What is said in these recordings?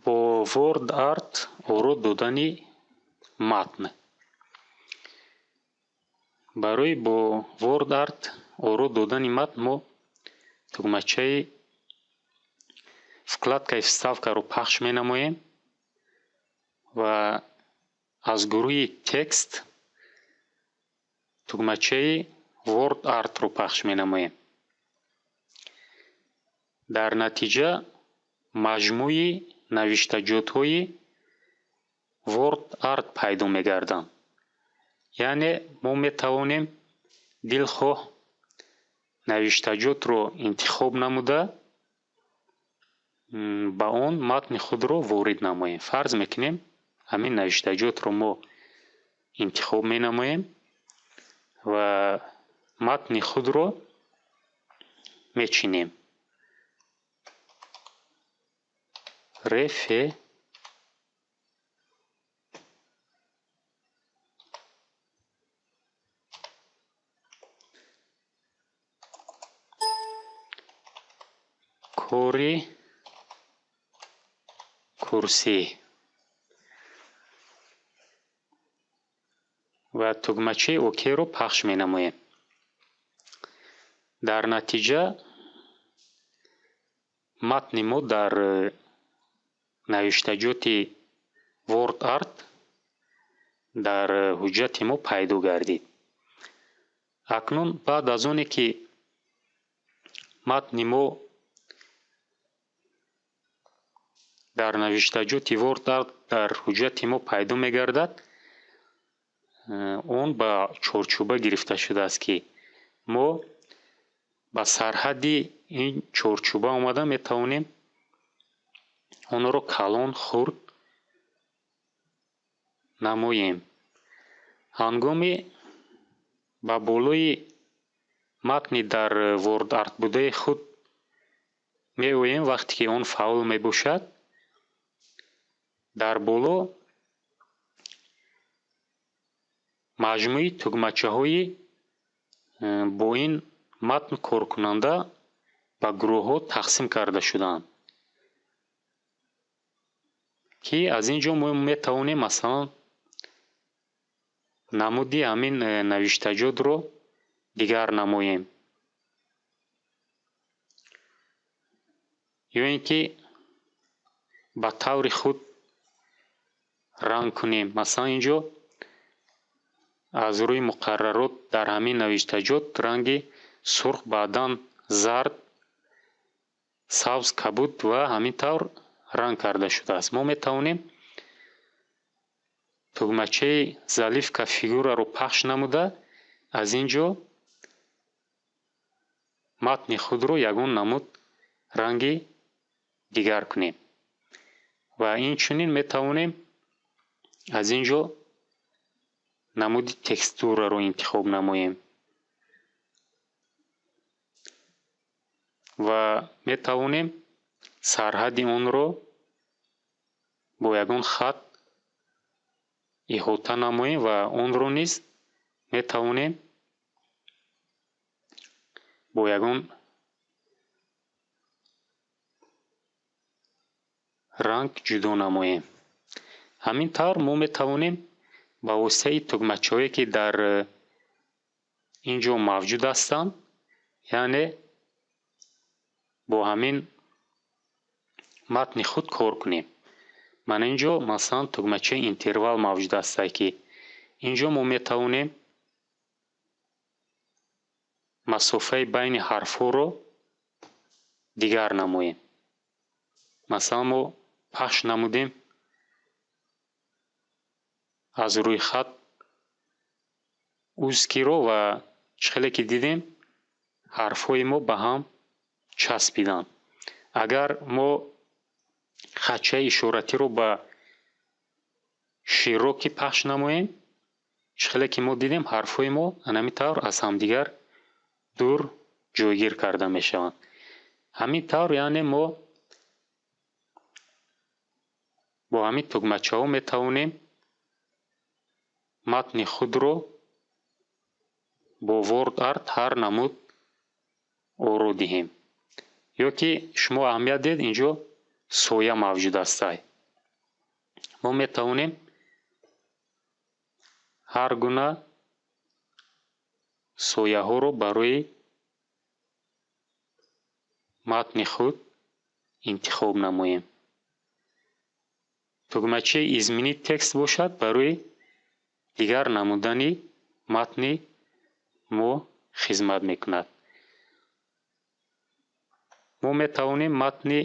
бо Word Art оро додани матн. барои бо Word Art оро додани матн мо тугмачаи вкладкаи вставкаро пахш менамоем ва аз гурӯҳи текст тугмачаи Word Art-ро пахш менамоем. дар натиҷа маҷмӯи навиштаҷотҳои Word Art пайдо мегарданд. яъне мо метавонем дилхоҳ навиштаҷотро интихоб намуда ба он матни худро ворид намоем. фарз мекунем ҳамин навиштаҷотро мо интихоб менамоем ва матни худро мечинем. рефе кори курсӣ ва тугмачаи океро пахш менамоем. дар натиҷа матни мо дар навиштаҷоти Word Art дар ҳуҷҷати мо пайдо гардид. акнун баъд аз оне ки матни мо дар навиштаҷоти Word Art дар ҳуҷҷати мо пайдо мегардад, он ба чорчӯба гирифта шудааст ки мо ба сарҳадди ин чорчӯба омада метавонем онро калон хурд намоем. ҳангоми ба болои матни дар Word Art будаи худ меоем, вақте ки он фаъол мебошад, дар боло маҷмӯи тугмачаҳои бо ин матн коркунанда ба гурӯҳҳо тақсим карда шудаанд, ки аз ин ҷо мо метавонем масалан намуди ҳамин навиштаҷотро дигар намоем ё ин ки ба таври худ ранг кунем. масалан ин ҷо аз рӯи муқаррарот дар ҳамин навиштаҷот ранги сурх, баъдан зард, сабз, кабуд ва ҳамин тавр ранг карда шудааст. мо метавонем тугмачаи заливка фигураро пахш намуда аз ин ҷо матни худро ягон намуд ранги дигар кунем ва инчунин метавонем аз ин ҷо намуди текстураро интихоб намоем ва метавонем сарҳадди онро бо ягон хат иҳота намоем ва онро низ метавонем бо ягон ранг ҷудо намоем. ҳамин тавр мо метавонем ба воситаи тугмачаҳое ки дар ин ҷо мавҷуд ҳастанд, яъне бо ҳамин матни худ кор кунем. мана ин ҷо масалан тугмачаи интервал мавҷуд ҳастад ки ин ҷо мо метавонем масофаи байни ҳарфҳоро дигар намоем. масалан мо пахш намудем аз рӯи хат узкиро ва чихеле ки дидем ҳарфҳои мо ба ҳам часпиданд. агар мо хатчаи ишоратиро ба широки пахш намоем, чихеле ки мо дидем ҳарфҳои мо ан ҳамин тавр аз ҳамдигар дур ҷойгир карда мешаванд. ҳамин тавр яъне мо бо ҳамин тугмачаҳо метавонем матни худро бо Word Art ҳар намуд оро диҳем. ё ки шумо аҳамият диҳед ин ҷо соя мавҷуд ҳастад. мо метавонем ҳар гуна сояҳоро барои матни худ интихоб намоем. тугмачаи измини текст бошад барои дигар намудани матни мо хизмат мекунад. мо метавонем матни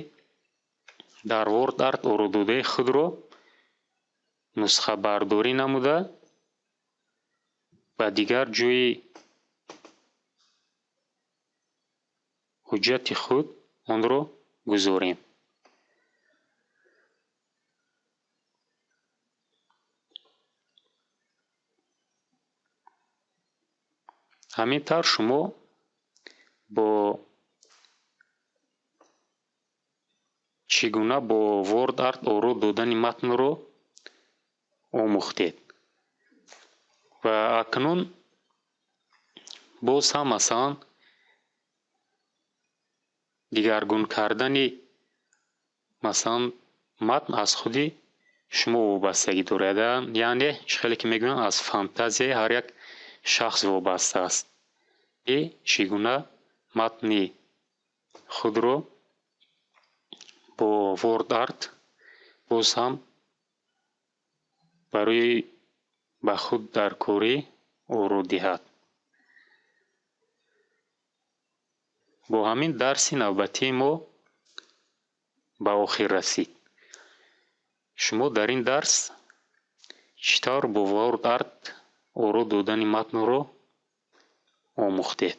дар WordArt орудодаи худро нусхабардорӣ намуда ба дигар ҷойи ҳуҷҷати худ онро гузорем. ҳамин тавр шумо бо чӣ гуна бо WordArt оруд додани матнро омӯхтед. ва акнун боз ҳам масалан дигаргун кардани масалан матн аз худи шумо вобастагӣ дорад. яъне чӣ хеле ки мегӯянд аз фантазияи ҳар як шахс вобаста аст ки чӣ гуна матни худро бо WordArt боз ҳам барои ба худ дар корӣ оруд диҳад. бо ҳамин дарси навбатии мо ба охир расид. шумо дар ин дарс чӣ тавр бо WordArt оруд додани матнро омӯхтед.